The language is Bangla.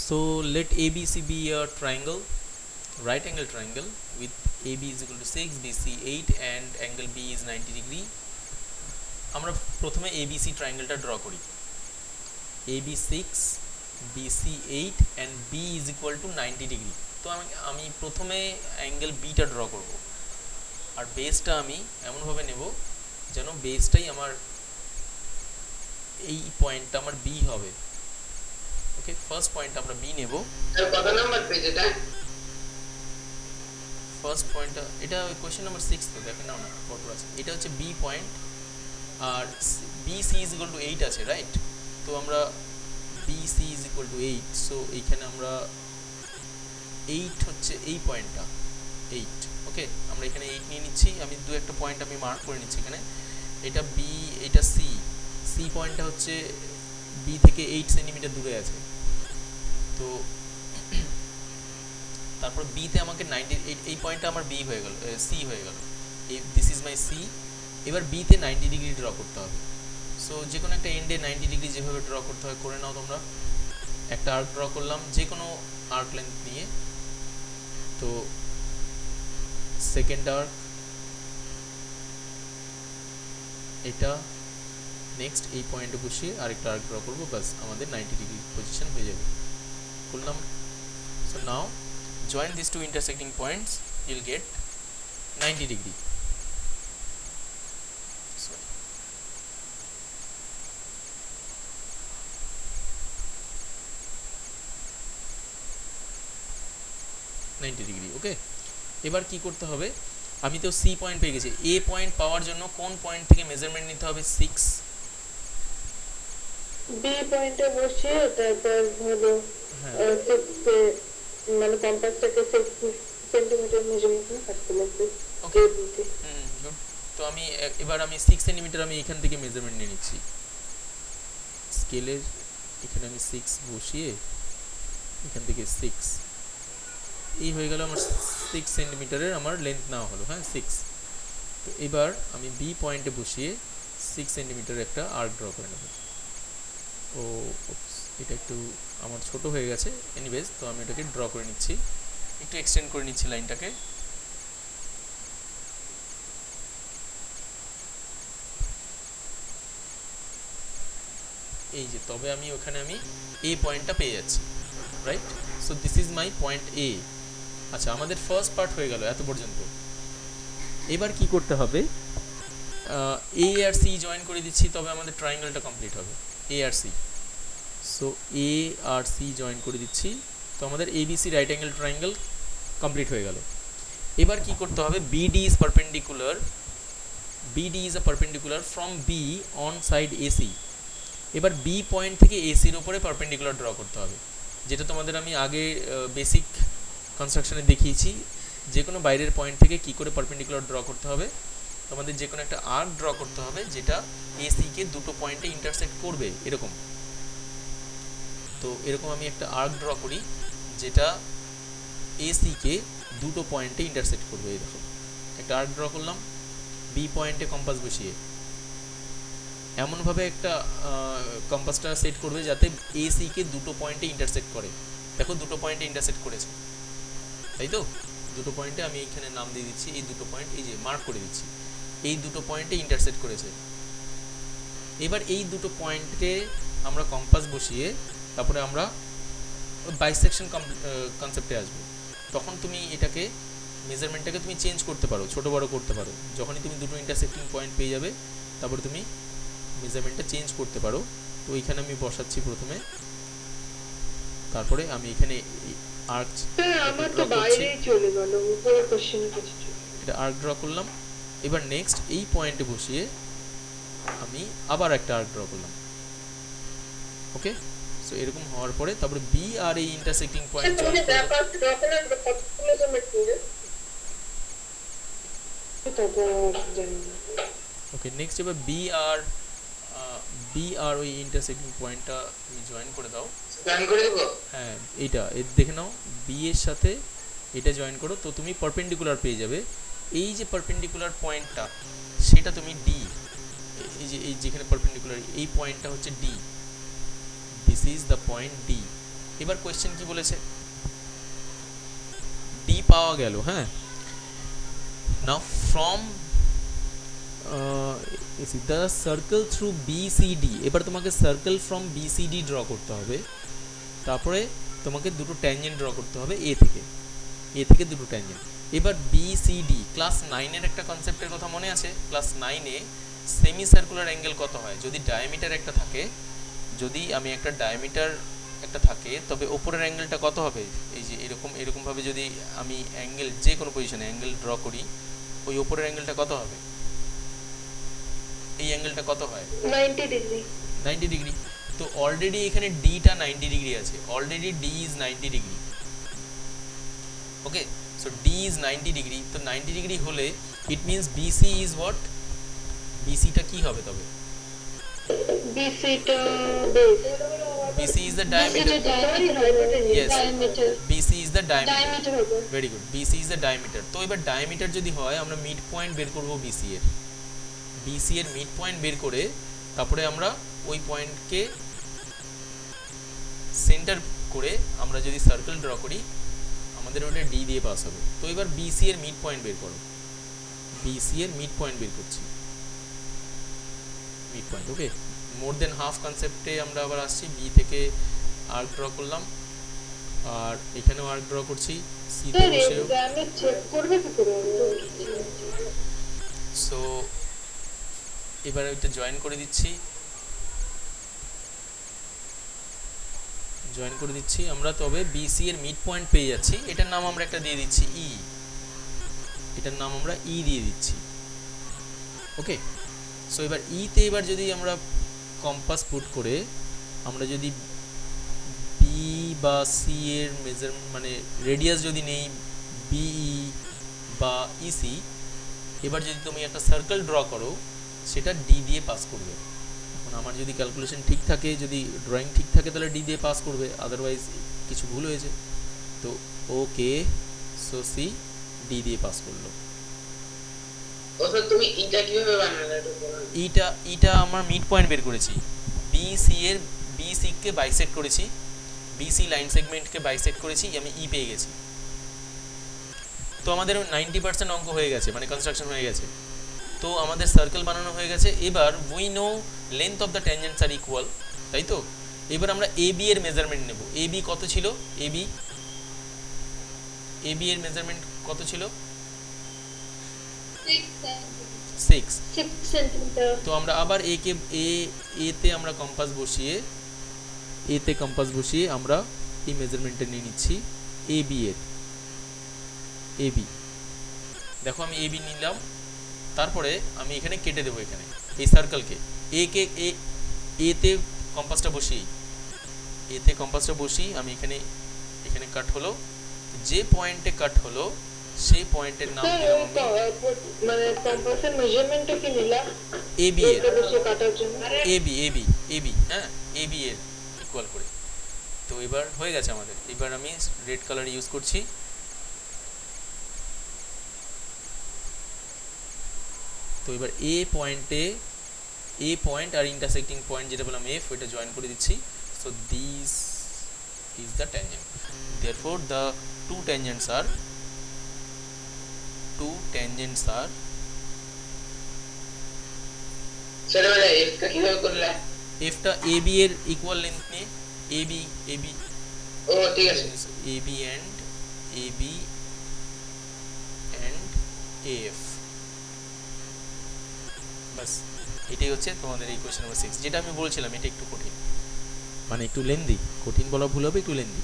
So let ABC be a triangle, right angle triangle with AB is equal to 6, BC 8 and angle B is 90 degree. আমরা প্রথমে ABC ট্রায়াঙ্গেলটা ড্র করি। AB 6, BC 8 and B is equal to 90 degree. তো আমি প্রথমে অ্যাঙ্গেল বিটা ড্র করব, আর বেসটা আমি এমনভাবে নেব যেন বেসটাই আমার এই পয়েন্টটা আমার বি হবে। ওকে, ফার্স্ট পয়েন্ট আমরা বি নেব। কত নাম্বার পেজ এটা? ফার্স্ট পয়েন্টটা এটা কোশ্চেন নাম্বার 6 তো দেখেন নাও না কত আছে। এটা হচ্ছে বি পয়েন্ট আর BC is equal to 8 আছে, রাইট? তো আমরা BC is equal to 8, so এইখানে আমরা 8 হচ্ছে এই পয়েন্টটা 8। ওকে, আমরা এখানে 8 নিয়ে নিচ্ছি। আমি দু একটা পয়েন্ট আমি মার্ক করে নিচ্ছি এখানে। এটা বি, এটা সি। সি পয়েন্টটা হচ্ছে বি থেকে 8 সেন্টিমিটার দূরে আছে। তো তারপর বিতে আমাকে 98, এই পয়েন্টটা আমার বি হয়ে গেল, সি হয়ে গেল। This is my C. এবার বিতে 90 ডিগ্রি ড্র করতে হবে। সো যে কোনো একটা এন্ডে 90 ডিগ্রি যেভাবে ড্র করতে হয় করে নাও তোমরা। একটা আর্ক ড্র করলাম যে কোনো আর্ক লেন্থ নিয়ে। তো সেকেন্ড আর্ক এটা, নেক্সট এই পয়েন্টে বসিয়ে আরেকটা আর্ক ড্র করবো, বাস আমাদের 90 ডিগ্রি পজিশন হয়ে যাবে। করলাম। So now join these two intersecting points, you'll get 90 degree. Sorry. ওকে, এবার কি করতে হবে? আমি তো সি পয়েন্ট পেয়ে গেছি। এ পয়েন্ট পাওয়ার জন্য কোন পয়েন্ট থেকে মেজারমেন্ট নিতে হবে? 6 বি পয়েন্টে বসে তারপর হলো 6 মানে কম্পাসটাকে 6 সেন্টিমিটার মেজারমেন্ট করতে লাগবে। ওকে, গুড। তো আমি এবার আমি 6 সেন্টিমিটার আমি এখান থেকে মেজারমেন্ট নিয়ে নিচ্ছি। স্কেলের এখানে আমি 6 বসিয়ে এখান থেকে 6, এই হয়ে গেল আমার 6 সেন্টিমিটারের আমার লেন্থ নেওয়া হলো। হ্যাঁ, 6। তো এবার আমি বি পয়েন্টে বসিয়ে 6 সেন্টিমিটার একটা আর্ক ড্র করে নেব। ও এটা একটু আমার ছোট হয়ে গেছে, এনিওয়েজ তো আমি এটাকে ড্র করে নিচ্ছি, একটু এক্সটেন্ড করে নিচ্ছি লাইনটাকে। এই যে, তবে আমি ওখানে আমি এ পয়েন্টটা পেয়ে যাচ্ছি, right? So this is my point A. আচ্ছা, আমাদের ফার্স্ট পার্ট হয়ে গেল এত পর্যন্ত। এবার কি করতে হবে? এ আর সি জয়েন করে দিচ্ছি, তবে আমাদের ট্রায়াঙ্গেলটা কমপ্লিট হবে। এ আর সি, সো এ আর সি জয়েন করে দিচ্ছি, তো আমাদের ABC right angle triangle complete হয়ে গেল। এবার কি করতে হবে? BD is perpendicular, BD is a perpendicular from B on side AC। এবার বি পয়েন্ট থেকে এসির উপরে পারপেন্ডিকুলার ড্র করতে হবে, যেটা তোমাদের আমি আগে বেসিক কনস্ট্রাকশনে দেখিয়েছি। যে কোনো বাইরের পয়েন্ট থেকে কি করে পারপেন্ডিকুলার ড্র করতে হবে, তোমাদের যে কোনো একটা আর্ক ড্র করতে হবে যেটা এসিকে দুটো পয়েন্টে ইন্টারসেক্ট করবে, এরকম। তো এরকম আমি একটা আর্ক ড্র করি যেটা এসিকে দুটো পয়েন্টে ইন্টারসেক্ট করবে। এই দেখো, একটা আর্ক ড্র করলাম বি পয়েন্টে কম্পাস বসিয়ে। এমনভাবে একটা কম্পাসটা সেট করবে যাতে এসিকে দুটো পয়েন্টে ইন্টারসেক্ট করে। দেখো, দুটো পয়েন্টে ইন্টারসেক্ট করেছে, তাই তো? দুটো পয়েন্টে আমি এইখানে নাম দিয়ে দিচ্ছি, এই দুটো পয়েন্ট, এই যে মার্ক করে দিচ্ছি, এই দুটো পয়েন্টে ইন্টারসেক্ট করেছে। এবার এই দুটো পয়েন্টে আমরা কম্পাস বসিয়ে তারপরে আমরা বাইসেকশন কনসেপ্টে আসবো। তখন তুমি এটাকে মেজারমেন্টটাকে তুমি চেঞ্জ করতে পারো, ছোট বড় করতে পারো। যখনই তুমি দুটো ইন্টারসেক্টিং পয়েন্ট পেয়ে যাবে তারপরে তুমি মেজারমেন্টটা চেঞ্জ করতে পারো। তো এইখানে আমি বসাচ্ছি প্রথমে, তারপরে আমি এখানে আর্ক আমার তো বাইরেই চলে গেল, উপরে কোশ্চেন কিছু এটা আর্ক ড্র করলাম। এবার নেক্সট এই পয়েন্টে বসিয়ে আমি আবার একটা আর্ক ড্র করলাম। ওকে, সো এরকম হওয়ার পরে তারপরে বি আর এই ইন্টারসেক্টিং পয়েন্ট জয়েন করব। ওকে, নেক্সট এবার বি আর ওই ইন্টারসেক্টিং পয়েন্টটা তুমি জয়েন করে দাও। জয়েন করে দেব? হ্যাঁ, এইটা দেখে নাও, বি এর সাথে এটা জয়েন করো, তো তুমি পারপেন্ডিকুলার পেয়ে যাবে। এই যে পারপেন্ডিকুলার পয়েন্টটা, সেটা তুমি ডি, এই যে এই যেখানে পারপেন্ডিকুলার এই পয়েন্টটা হচ্ছে D, this is the point D. এবার কোয়েশ্চেন কি বলেছে, ডি পাওয়া গেল, হ্যাঁ। নাও from the circle through BCD, এবার তোমাকে সার্কেল ফ্রম বিসিডি ড্র করতে হবে, তারপরে তোমাকে দুটো ট্যানজেন্ট ড্র করতে হবে এ থেকে দুটো ট্যানজেন্ট। এবার বিসিডি ক্লাস 9-এর একটা কনসেপ্টের কথা মনে আছে? ক্লাস 9-এ সেমি সার্কুলার অ্যাঙ্গেল কত হয়? যদি ডায়ামিটার একটা থাকে, যদি আমি একটা ডায়ামিটার একটা থাকে, তবে ওপরের অ্যাঙ্গেলটা কত হবে? এই যে এরকম ভাবে যদি আমি অ্যাঙ্গেল যে কোনো পজিশনে অ্যাঙ্গেল ড্র করি, ওই ওপরের অ্যাঙ্গেলটা কত হবে? এই অ্যাঙ্গেলটা কত হয়? 90 ডিগ্রি। 90 ডিগ্রি। তো অলরেডি এখানে ডিটা 90 ডিগ্রি আছে, already D is 90 degree. Okay, so D is 90 degree. তো 90 ডিগ্রি হলে it means BC is what? বিসিটা কি হবে তবে? বিসিটা base. BC is the diameter. Yes, BC is the diameter. Very good. BC is the diameter. তো এবার ডায়ামিটার যদি হয়, আমরা মিড পয়েন্ট বের করব BC এর। BC এর মিড পয়েন্ট বের করে তারপরে আমরা ওই পয়েন্টকে সেন্টার করে আমরা যদি সার্কেল ড্র করি, আমাদের ওটা ডি দিয়ে পাস হবে। তো এবার BC এর মিড পয়েন্ট বের করো। BC এর মিড পয়েন্ট বের করছি, মিড পয়েন্ট। ওকে, মোর দেন হাফ কনসেপ্টে আমরা আবার আসছি। বি থেকে আর্ক ড্র করলাম, আর এখানেও আর্ক ড্র করছি, সি তে বসেও। সো এবার এটা জয়েন করে দিচ্ছি, আমরা। তবে বিসি এর মিড পয়েন্ট পেয়ে যাচ্ছি, এটার নাম আমরা একটা দিয়ে দিচ্ছি ই, এটার নাম আমরা ই দিয়ে দিচ্ছি। ওকে, সো এবার ই তে এবার যদি আমরা কম্পাস পুট করে আমরা যদি বি বা সি এর মেজার মানে রেডিয়াস যদি নেই বিই বা ইসি, এবার যদি তুমি একটা সার্কেল ড্র করো, সেটা ডি দিয়ে পাস করবে। এখন আমার যদি ক্যালকুলেশন ঠিক থাকে, যদি ড্রয়িং ঠিক থাকে, তাহলে ডি দিয়ে পাস করবে, আদারওয়াইজ কিছু ভুল হয়েছে। তো ওকে, সো সি ডি দিয়ে পাস করলো। ওটা তুমি ইটা কিভাবে বানালে? ইটা আমার মিড পয়েন্ট বের করেছি, বিসি কে বাইসেক্ট করেছি, বিসি লাইন সেগমেন্টকে বাইসেক্ট করেছি, আমি ই পেয়ে গেছি। তো আমাদের 90% অঙ্ক হয়ে গেছে, মানে কনস্ট্রাকশন হয়ে গেছে। তো আমাদের সার্কেল বানানো হয়ে গেছে। এবার we know length of the tangents are equal, তাই তো? এবার আমরা এবি এর মেজারমেন্ট নেব। এবি কত ছিল? এবি এর মেজারমেন্ট কত ছিল? 6 সেন্টিমিটার। তো আমরা আবার এ তে আমরা কম্পাস বসিয়ে আমরা এই মেজারমেন্টটা নিয়ে নিচ্ছি এবি। দেখো আমি এবি নিলাম, তারপরে আমি এখানে কেটে দেবো, এখানে এই সার্কেলকে এ তে কম্পাসটা বসিয়ে আমি এখানে কাট হলো, যে পয়েন্টে কাট হলো সেই পয়েন্টের নাম দিলাম আমি মানে কম্পাসের মেজারমেন্টটা কি নিলাম এবি এর, কাটার জন্য এবি হ্যাঁ, এবি এর ইকুয়াল করে। তো এবার হয়ে গেছে আমাদের। এবার আমি রেড কালার ইউজ করছি। তো এবার এ পয়েন্ট আর ইন্টারসেক্টিং পয়েন্ট যেটা বললাম এফ, ওইটা জয়েন করে দিচ্ছি। So this is the tangent. Therefore the two tangents are সেটা মানে এফ টা কিভাবে করলে? এফ টা এবি এর ইকুয়াল লেন্থ নিয়ে, এবি ও ঠিক আছে, এবি এন্ড এফ, বাস। এটাই হচ্ছে তোমাদের এই কোশ্চেন নাম্বার 6। যেটা আমি বলছিলাম এটা একটু কঠিন, মানে একটু লেন্দি, কঠিন বলা ভুল হবে, একটু লেন্দি।